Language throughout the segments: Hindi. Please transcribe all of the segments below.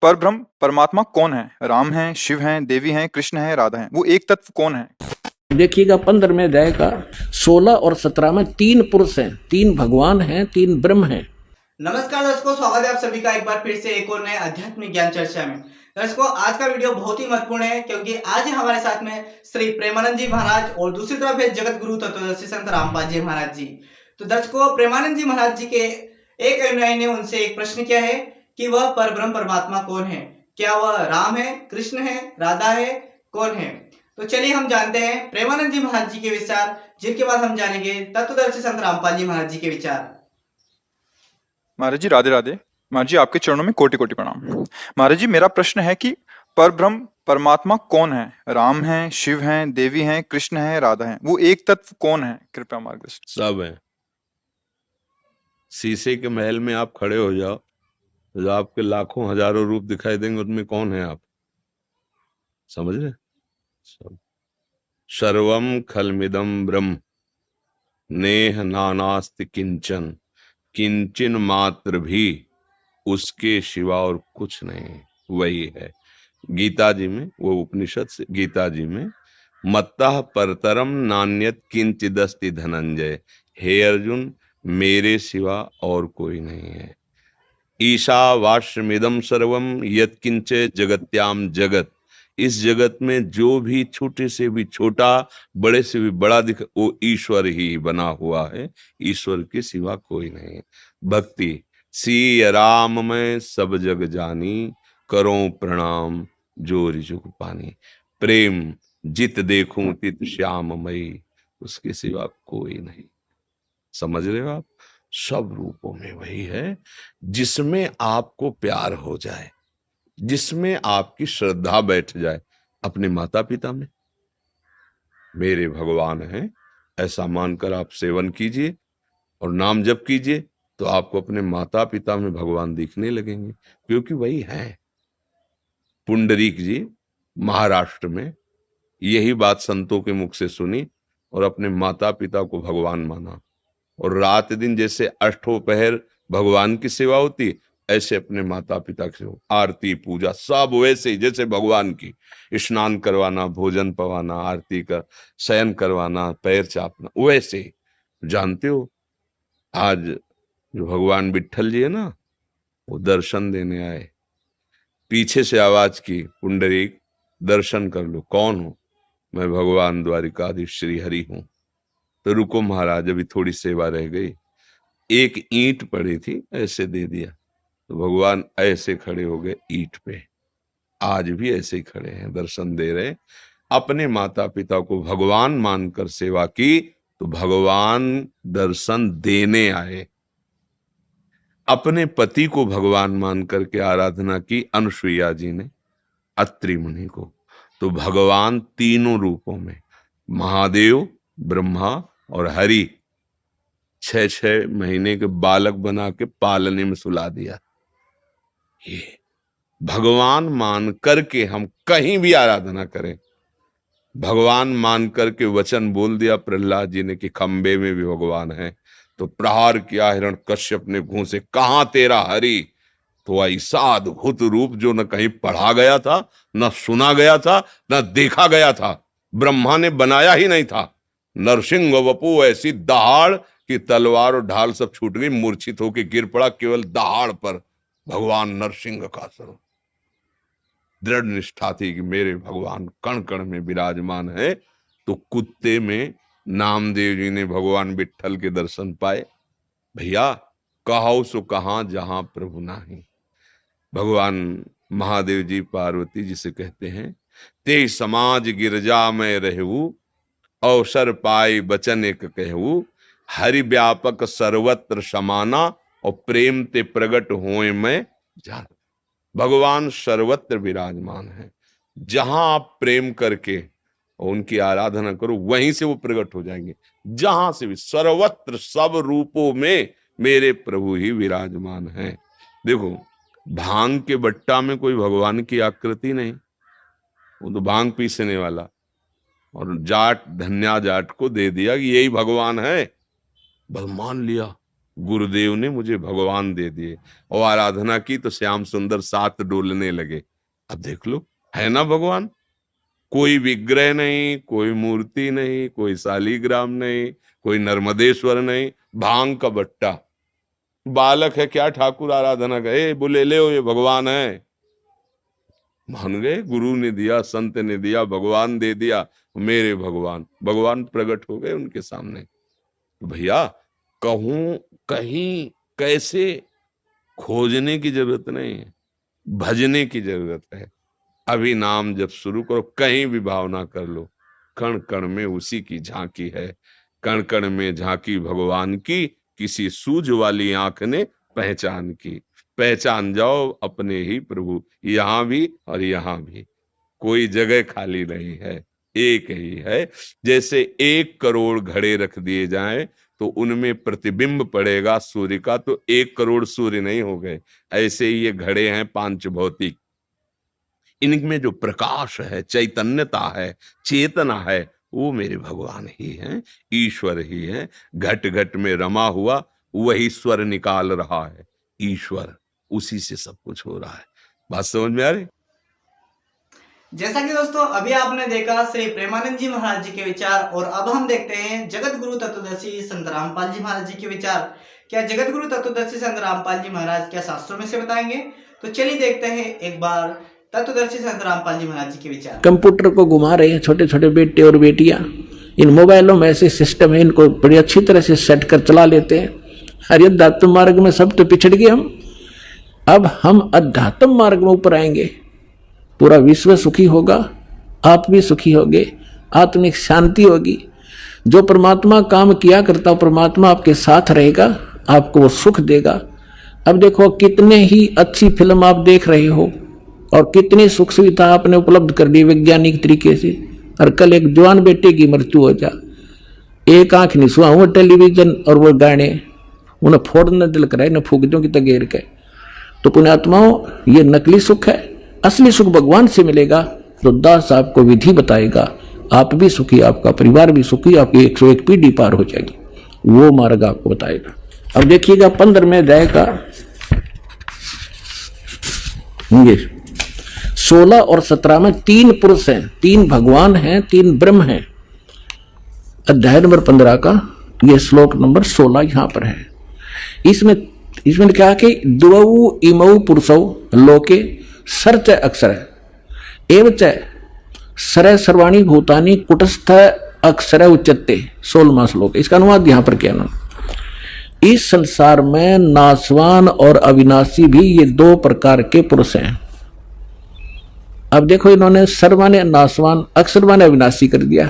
परब्रह्म परमात्मा कौन है? राम हैं, शिव हैं, देवी हैं, कृष्ण हैं, राधा हैं। वो एक तत्व कौन है? देखिएगा 15 में अध्याय का 16 और 17 में 3 पुरुष हैं, 3 भगवान हैं, 3 ब्रह्म हैं। नमस्कार दर्शकों, स्वागत है आप सभी का एक बार फिर से एक और नए आध्यात्मिक ज्ञान चर्चा में। दर्शकों, आज का वीडियो बहुत ही महत्वपूर्ण है क्योंकि आज हमारे साथ में श्री प्रेमानंद जी महाराज और दूसरी तरफ है जगत गुरु तत्वदर्शी संत रामपाल जी महाराज जी। तो दर्शकों, प्रेमानंद जी महाराज जी के एक अनुयायी ने उनसे एक प्रश्न किया है कि वह परब्रह्म परमात्मा कौन है? क्या वह राम है, कृष्ण है, राधा है, कौन है? तो चलिए हम जानते हैं प्रेमानंद जी महाराज जी के विचार, जिनके बाद हम जानेंगे तत्वदर्शी संत रामपाल जी महाराज जी के विचार। महाराज जी राधे राधे। महाराज जी आपके चरणों में कोटि कोटि प्रणाम। महाराज जी मेरा प्रश्न है कि परब्रह्म परमात्मा कौन है? राम हैं, शिव हैं, देवी हैं, कृष्ण हैं, राधा हैं। वो एक तत्व कौन है? कृपया मार्गदर्शन। सब है। शीशे के महल में आप खड़े हो जाओ, जो आपके लाखों हजारों रूप दिखाई देंगे, उनमें कौन है आप? समझ रहे? सब। सर्वम खलमिदम ब्रह्म नेह नानास्ति किंचन, किंचन मात्र भी उसके सिवा और कुछ नहीं। वही है। गीता जी में, वो उपनिषद से गीता जी में, मत्तः परतरम नान्यत किंचिदस्ति धनंजय, हे अर्जुन मेरे सिवा और कोई नहीं है। ईशावास्यमिदं सर्वम यत्किंच जगत्याम जगत, इस जगत में जो भी छोटे से भी छोटा, बड़े से भी बड़ा दिख, वो ईश्वर ही बना हुआ है। ईश्वर के सिवा कोई नहीं। भक्ति सी राम में सब जग जानी, करो प्रणाम जो रिजुक पानी। प्रेम जित देखूं तित श्याममयी, उसके सिवा कोई नहीं। समझ रहे हो आप? सब रूपों में वही है जिसमें आपको प्यार हो जाए, जिसमें आपकी श्रद्धा बैठ जाए। अपने माता पिता में मेरे भगवान हैं, ऐसा मानकर आप सेवन कीजिए और नाम जप कीजिए, तो आपको अपने माता पिता में भगवान दिखने लगेंगे, क्योंकि वही है। पुंडरीक जी महाराष्ट्र में यही बात संतों के मुख से सुनी और अपने माता पिता को भगवान माना, और रात दिन जैसे अष्टों पहर भगवान की सेवा होती, ऐसे अपने माता पिता की सेवा, आरती पूजा सब वैसे ही जैसे भगवान की। स्नान करवाना, भोजन पवाना, आरती कर, शयन करवाना, पैर चापना, वैसे ही। जानते हो, आज जो भगवान विट्ठल जी है ना, वो दर्शन देने आए। पीछे से आवाज की, पुंडरीक दर्शन कर लो। कौन हो? मैं भगवान द्वारिकाधीश श्री हरि हूं। तो रुको महाराज, अभी थोड़ी सेवा रह गई। एक ईंट पड़ी थी, ऐसे दे दिया, तो भगवान ऐसे खड़े हो गए ईंट पे। आज भी ऐसे ही खड़े हैं, दर्शन दे रहे। अपने माता पिता को भगवान मानकर सेवा की तो भगवान दर्शन देने आए। अपने पति को भगवान मान करके आराधना की अनुसुईया जी ने अत्रि मुनि को, तो भगवान तीनों रूपों में, महादेव, ब्रह्मा और हरि, 6-6 महीने के बालक बना के पालने में सुला दिया। ये भगवान मान करके हम कहीं भी आराधना करें। भगवान मान करके वचन बोल दिया प्रहलाद जी ने कि खंबे में भी भगवान है, तो प्रहार किया हिरण्यकश्यप ने घूंसे, कहां तेरा हरि? तो ऐसा अद्भुत रूप जो न कहीं पढ़ा गया था, न सुना गया था, न देखा गया था, ब्रह्मा ने बनाया ही नहीं था। नरसिंह वपु ऐसी दहाड़ कि तलवार और ढाल सब छूट गई, मूर्छित होकर गिर पड़ा, केवल दहाड़ पर भगवान नरसिंह का स्वरूप। दृढ़ निष्ठा थी कि मेरे भगवान कण कण में विराजमान है। तो कुत्ते में नामदेव जी ने भगवान विट्ठल के दर्शन पाए। भैया कहो सो कहां जहां प्रभु नाही। भगवान महादेव जी पार्वती जी से कहते हैं, ते समाज गिरजा में रहू, अवसर पाए बचन एक कहू, हरि व्यापक सर्वत्र समाना, और प्रेम ते प्रगट होए मैं जान। भगवान सर्वत्र विराजमान है। जहां आप प्रेम करके उनकी आराधना करो, वहीं से वो प्रकट हो जाएंगे। जहां से भी, सर्वत्र सब रूपों में मेरे प्रभु ही विराजमान हैं। देखो, भांग के बट्टा में कोई भगवान की आकृति नहीं, वो तो भांग पीसने वाला, और जाट धन्या जाट को दे दिया कि यही भगवान है। बस मान लिया, गुरुदेव ने मुझे भगवान दे दिए, और आराधना की तो श्याम सुंदर 7 डोलने लगे। अब देख लो, है ना भगवान, कोई विग्रह नहीं, कोई मूर्ति नहीं, कोई शालीग्राम नहीं, कोई नर्मदेश्वर नहीं, भांग का बट्टा। बालक है क्या ठाकुर आराधना गए, बोले ले हो ये भगवान है। मान गए, गुरु ने दिया, संत ने दिया, भगवान दे दिया, मेरे भगवान। भगवान प्रकट हो गए उनके सामने। भैया कहूं कहीं कैसे खोजने की जरूरत नहीं है, भजने की जरूरत है। अभी नाम जब शुरू करो, कहीं भी भावना कर लो, कण कण में उसी की झांकी है। कण कण में झांकी भगवान की, किसी सूझ वाली आंख ने पहचान की। पहचान जाओ अपने ही प्रभु, यहां भी और यहां भी, कोई जगह खाली नहीं है, एक ही है। जैसे 1 करोड़ घड़े रख दिए जाएं तो उनमें प्रतिबिंब पड़ेगा सूर्य का, तो 1 करोड़ सूर्य नहीं हो गए। ऐसे ही ये घड़े हैं 5 भौतिक, इनमें जो प्रकाश है, चैतन्यता है, चेतना है, वो मेरे भगवान ही हैं, ईश्वर ही है। घट घट में रमा हुआ वही स्वर निकाल रहा है, ईश्वर, उसी से सब कुछ हो रहा है। बात समझ में आ रही? जैसा कि दोस्तों अभी आपने देखा श्री प्रेमानंद जी महाराज जी के विचार, और अब हम देखते हैं जगत गुरु तत्वदर्शी संत रामपाल जी महाराज जी के विचार। क्या जगत गुरु तत्वदर्शी संत रामपाल जी महाराज क्या शास्त्रों में से बताएंगे? तो चलिए देखते हैं एक बार तत्वदर्शी संत रामपाल जी महाराज जी के विचार। कंप्यूटर को घुमा रहे हैं छोटे छोटे बेटे और बेटियां, इन मोबाइलों में ऐसे सिस्टम है, इनको बड़ी अच्छी तरह से सेट कर चला लेते हैं। अरे अध्यात्म मार्ग में सब तो पिछड़ गए हम, अब हम अध्यात्म मार्ग में ऊपर आएंगे, पूरा विश्व सुखी होगा, आप भी सुखी होगे, आत्मिक शांति होगी। जो परमात्मा काम किया करता, परमात्मा आपके साथ रहेगा, आपको वो सुख देगा। अब देखो कितने ही अच्छी फिल्म आप देख रहे हो और कितनी सुख सुविधा आपने उपलब्ध कर दी वैज्ञानिक तरीके से, और कल एक जवान बेटे की मृत्यु हो जा, एक आंख नहीं सुहा, वो टेलीविजन और वो गाने उन्हें फोड़ने दिल कराए न फूक दो की तगेर के। तो पुण्यात्माओं, ये नकली सुख है, असली सुख भगवान से मिलेगा। तो दास आपको विधि बताएगा, आप भी सुखी, आपका परिवार भी सुखी, आपकी 101 पीढ़ी पार हो जाएगी, वो मार्ग आपको बताएगा। अब देखिएगा 15वें अध्याय का ये 16 और 17 में 3 पुरुष हैं, 3 भगवान हैं, 3 ब्रह्म हैं। अध्याय नंबर 15 का ये श्लोक नंबर 16 यहां पर है। इसमें क्या कि द्वौ इमौ पुरुषौ लोके सर्च अक्षर एवं सर सर्वाणी भूतानि कुटस्थ अक्षर उच्चते। 16वां श्लोक, इसका अनुवाद यहां पर क्या ना, इस संसार में नाशवान और अविनाशी भी ये 2 प्रकार के पुरुष हैं। अब देखो इन्होंने सर्वाने नाशवान, अक्षरवाने अविनाशी कर दिया।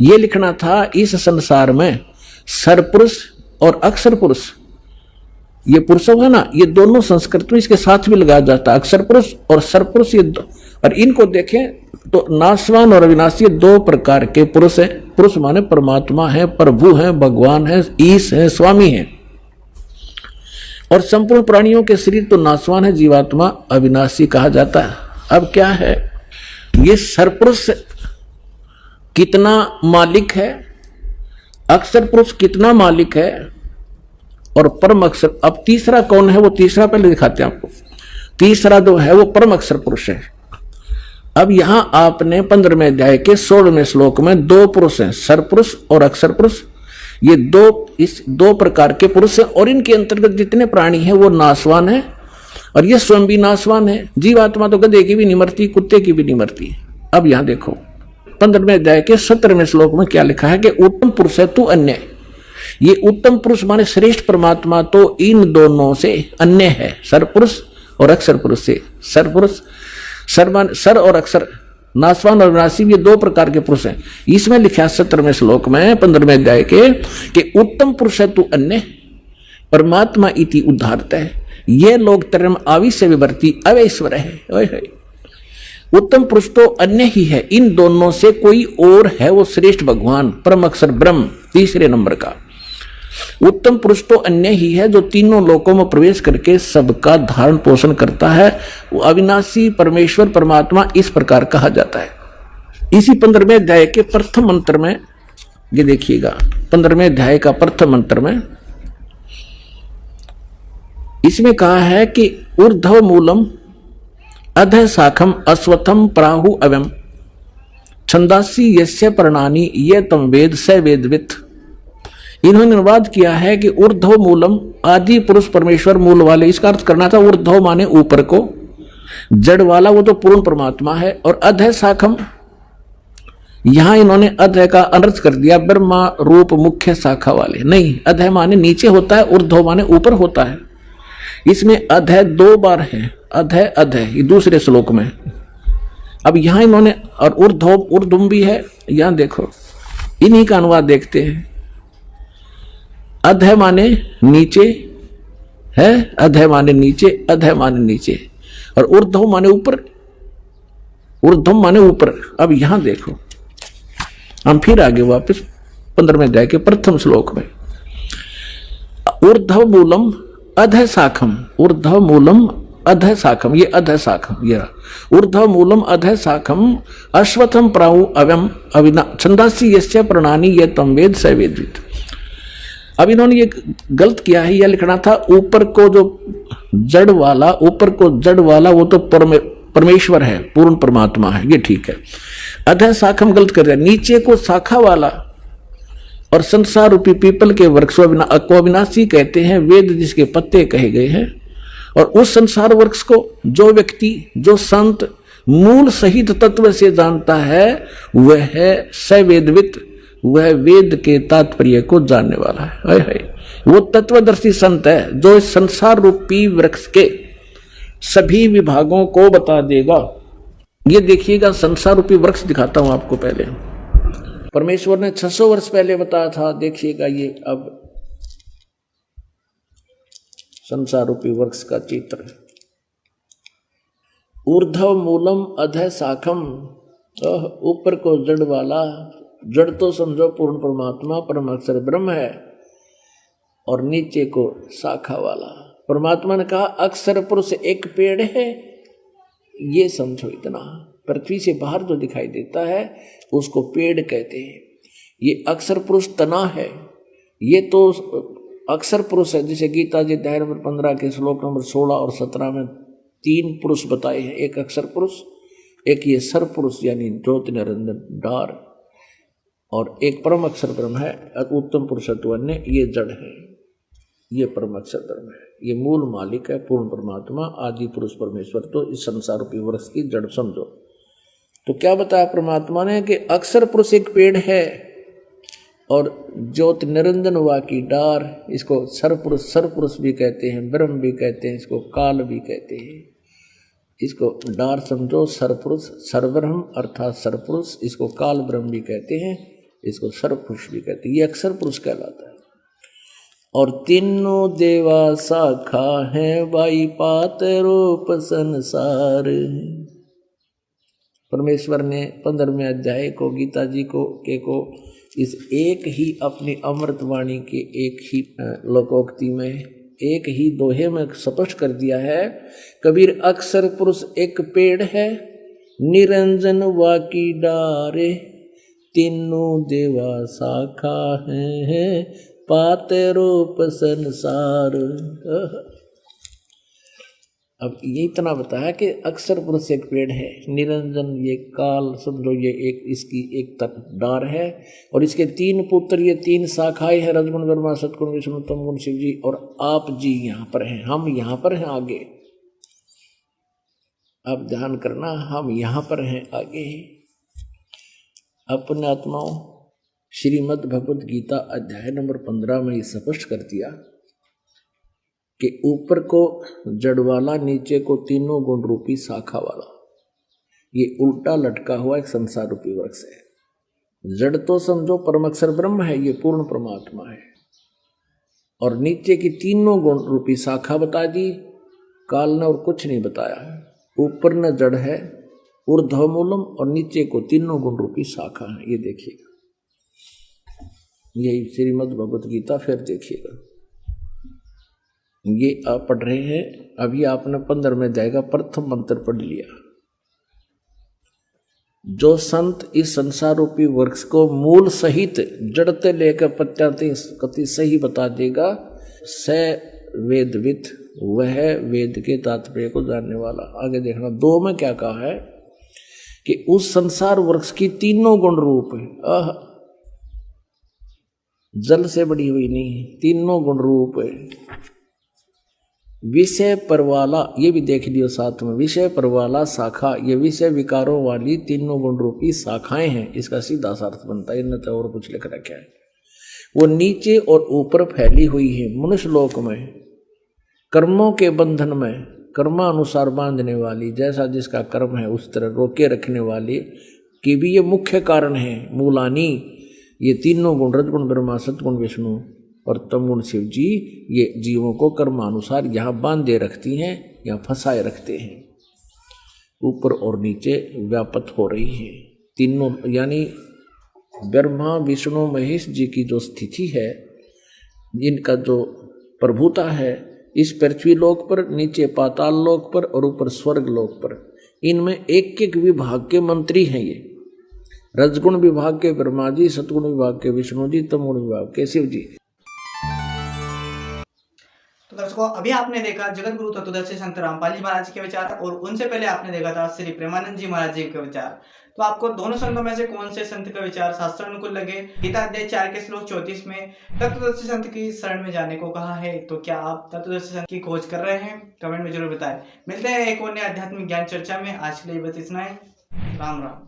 ये लिखना था इस संसार में सरपुरुष और अक्षर पुरुष, ये पुरुष है ना, ये दोनों संस्कृत में इसके साथ भी लगाया जाता है, अक्षर पुरुष और सरपुरुष, ये और इनको देखें तो नाशवान और अविनाशी 2 प्रकार के पुरुष हैं। पुरुष माने परमात्मा है, प्रभु है, भगवान है, ईश है, स्वामी है। और संपूर्ण प्राणियों के शरीर तो नाशवान है, जीवात्मा अविनाशी कहा जाता है। अब क्या है, ये सरपुरुष कितना मालिक है, अक्षर पुरुष कितना मालिक है, और परम अक्षर, अब तीसरा कौन है, वो तीसरा पहले दिखाते हैं आपको। तीसरा जो है वो परम अक्षर पुरुष है। अब यहां आपने 15वें अध्याय के 16वें श्लोक में 2 पुरुष हैं, सरपुरुष और अक्षर पुरुष। ये 2 प्रकार के पुरुष हैं, और इनके अंतर्गत जितने प्राणी हैं वो नाशवान है, और ये स्वयं भी नाशवान है। जीवात्मा तो गधे की भी नहीं मरती, कुत्ते की भी नहीं मरती। अब यहां देखो 15वें अध्याय के 17वें श्लोक में क्या लिखा है कि उत्तम पुरुष है तू अन्य। ये उत्तम पुरुष माने श्रेष्ठ परमात्मा तो इन दोनों से अन्य है, सरपुरुष और अक्षर पुरुष से। सरपुरुष सर और अक्षर, नाशवान और विनाशी, ये 2 प्रकार के पुरुष हैं। इसमें लिखा 17वें श्लोक में 15वें अध्याय के कि उत्तम पुरुष है तू अन्य परमात्मा इति उद्धारत है, ये लोग तरम आविश्य विवर्ती अवैश्वर है। उत्तम पुरुष तो अन्य ही है, इन दोनों से कोई और है, वो श्रेष्ठ भगवान परम अक्षर ब्रह्म 3रे नंबर का। उत्तम पुरुष तो अन्य ही है जो तीनों लोकों में प्रवेश करके सबका धारण पोषण करता है, वो अविनाशी परमेश्वर परमात्मा इस प्रकार कहा जाता है। इसी 15वें अध्याय के प्रथम मंत्र में ये देखिएगा, 15वें अध्याय का प्रथम मंत्र में इसमें कहा है कि ऊर्ध्व मूलम अधः शाखम अश्वत्थम प्राहु अवम छंदासी यस्य प्रणानी ये तम वेद स वेदवित। इन्होंने अनुवाद किया है कि ऊर्ध्व मूलम आदि पुरुष परमेश्वर मूल वाले, इसका अर्थ करना था ऊर्ध्व माने ऊपर को, जड़ वाला वो तो पूर्ण परमात्मा है, और अधः शाखम यहां इन्होंने अधः का अनर्थ कर दिया ब्रह्मा रूप मुख्य शाखा वाले। नहीं, अधः माने नीचे होता है, ऊर्ध्व माने ऊपर होता है। इसमें अधः 2 बार है, अधः अधः, ये दूसरे श्लोक में। अब यहां इन्होंने और ऊर्ध्वम भी है, यहां देखो इन्हीं का अनुवाद देखते हैं। अधः माने नीचे है, अधः माने नीचे, अधः माने नीचे, और ऊर्ध्व माने ऊपर, ऊर्ध्वम माने ऊपर। अब यहां देखो, हम फिर आगे वापस 15वें अध्याय के प्रथम श्लोक में, ऊर्ध्व मूलम अधः शाखम, ऊर्ध्व मूलम अधः शाखम, ये अधः शाखम, ये ऊर्ध्व मूलम अधः शाखम अश्वत्थम प्राहु अवम अविना छंदासी यस्य प्रणानी ये तम वेद स वेदवित। अब इन्होंने ये गलत किया है, यह लिखना था ऊपर को जो जड़ वाला, ऊपर को जड़ वाला वो तो परमेश्वर है, पूर्ण परमात्मा है, ये ठीक है। अधः शाखम गलत कर दिया, नीचे को शाखा वाला, और संसार रूपी पीपल के वृक्ष को अविनाशी कहते हैं, वेद जिसके पत्ते कहे गए हैं। और उस संसार वृक्ष को जो व्यक्ति, जो संत मूल सहित तत्व से जानता है, वह है सवेदवित, वह वेद के तात्पर्य को जानने वाला है। वो तत्वदर्शी संत है जो इस संसार रूपी वृक्ष के सभी विभागों को बता देगा। ये देखिएगा, संसार रूपी वृक्ष दिखाता हूं आपको। पहले परमेश्वर ने 600 वर्ष पहले बताया था, देखिएगा ये अब संसार रूपी वृक्ष का चित्र। ऊर्ध्व मूलम अधः शाखम, ऊपर को जड़ वाला, जड़ तो समझो पूर्ण परमात्मा परम अक्षर ब्रह्म है, और नीचे को शाखा वाला। परमात्मा ने कहा अक्षर पुरुष एक पेड़ है, ये समझो इतना। पृथ्वी से बाहर जो दिखाई देता है उसको पेड़ कहते हैं। ये अक्षर पुरुष तना है, ये तो अक्षर पुरुष है। जैसे गीता जी अध्याय नंबर 15 के श्लोक नंबर 16 और 17 में 3 पुरुष बताए हैं, एक अक्षर पुरुष, एक ये सर पुरुष यानी ज्योति निरंजन डार, और एक परम अक्षर ब्रह्म है उत्तम पुरुषत्व अन्य, ये जड़ है, ये परम अक्षर ब्रह्म है, ये मूल मालिक है पूर्ण परमात्मा आदि पुरुष परमेश्वर। तो इस संसार रूपी वृक्ष की जड़ समझो। तो क्या बताया परमात्मा ने कि अक्षर पुरुष एक पेड़ है, और ज्योति निरंजन हुआ की डार, इसको सर पुरुष भी कहते हैं, ब्रह्म भी कहते हैं, इसको काल भी कहते हैं। इसको डार समझो, सरपुरुष सरब्रह्म अर्थात सरपुरुष, इसको काल ब्रह्म भी कहते हैं, इसको सर्वपुरुष भी कहते हैं। ये अक्षर पुरुष कहलाता है। और तीनों देवा शाखा है, वाई पात रूप संसार। परमेश्वर ने 15वें अध्याय को गीता जी को इस एक ही अपनी अमृतवाणी के एक ही लोकोक्ति में, एक ही दोहे में स्पष्ट कर दिया है। कबीर अक्षर पुरुष एक पेड़ है, निरंजन वाकी डारे, तीनों देवा शाखा है, पाते रूप संसार। अब ये इतना बताया कि अक्षर पुरुष एक पेड़ है, निरंजन ये काल समझो, ये एक इसकी एक डार है, और इसके 3 पुत्र, ये 3 शाखाएं हैं, रजगुण ब्रह्मा सतगुण विष्णु तम गुण शिव जी, और आप जी यहाँ पर हैं, हम यहाँ पर हैं आगे। अब ध्यान करना, हम यहाँ पर हैं आगे। अपने आत्माओं, श्रीमद् भगवद गीता अध्याय नंबर 15 में ये स्पष्ट कर दिया कि ऊपर को जड़ वाला, नीचे को तीनों गुण रूपी शाखा वाला, ये उल्टा लटका हुआ एक संसार रूपी वृक्ष है। जड़ तो समझो परम अक्षर ब्रह्म है, ये पूर्ण परमात्मा है, और नीचे की तीनों गुण रूपी शाखा बता दी, काल ने और कुछ नहीं बताया है। ऊपर न जड़ है ऊर्ध्व मूलम, और नीचे को तीनों गुण रूपी शाखा है। ये देखिएगा, यही श्रीमद् भगवत गीता, फिर देखिएगा। ये आप पढ़ रहे हैं, अभी आपने 15वें अध्याय का प्रथम मंत्र पढ़ लिया। जो संत इस संसार रूपी वृक्ष को मूल सहित जड़ते लेकर पत्ते कति सही बता देगा, स वेदवित, वह वेद के तात्पर्य को जानने वाला। आगे देखना 2 में क्या कहा है कि उस संसार वृक्ष की तीनों गुण रूप है। जल से बड़ी हुई नहीं, तीनों गुण रूप है। विषय परवाला, ये भी देख लियो साथ में, विषय परवाला शाखा, ये विषय विकारों वाली तीनों गुण रूपी शाखाएं हैं। इसका सीधा अर्थ बनता है, इनने तो और कुछ लिख रखा है। वो नीचे और ऊपर फैली हुई है मनुष्य लोक में, कर्मों के बंधन में, कर्मानुसार बांधने वाली, जैसा जिसका कर्म है उस तरह रोके रखने वाली की भी ये मुख्य कारण है। मूलानी, ये तीनों गुण, रजगुण ब्रह्मा, सतगुण विष्णु और तमगुण शिव जी, ये जीवों को कर्मानुसार यहाँ बांधे रखती हैं या फंसाए रखते हैं। ऊपर और नीचे व्यापत हो रही है तीनों, यानी ब्रह्मा विष्णु महेश जी की जो स्थिति है, इनका जो प्रभुता है इस पृथ्वी लोक पर, नीचे पाताल लोक पर और ऊपर स्वर्ग लोक पर, इनमें एक एक विभाग के मंत्री हैं। ये रजगुण विभाग के ब्रह्मा जी, सतगुण विभाग के विष्णु जी, तमगुण विभाग के शिव जी। तो दर्शकों, अभी आपने देखा जगत गुरु तत्वदर्शी संत रामपाल जी महाराज के विचार, और उनसे पहले आपने देखा था श्री प्रेमानंद जी महाराज जी के विचार। तो आपको दोनों संतों में से कौन से संत का विचार शास्त्र अनुकूल लगे? गीता अध्याय 4 के श्लोक 34 में तत्वदर्शी संत की शरण में जाने को कहा है। तो क्या आप तत्वदर्शी संत की खोज कर रहे हैं? कमेंट में जरूर बताएं। मिलते हैं एक और नए आध्यात्मिक ज्ञान चर्चा में। आज के लिए बस इतना ही। राम राम।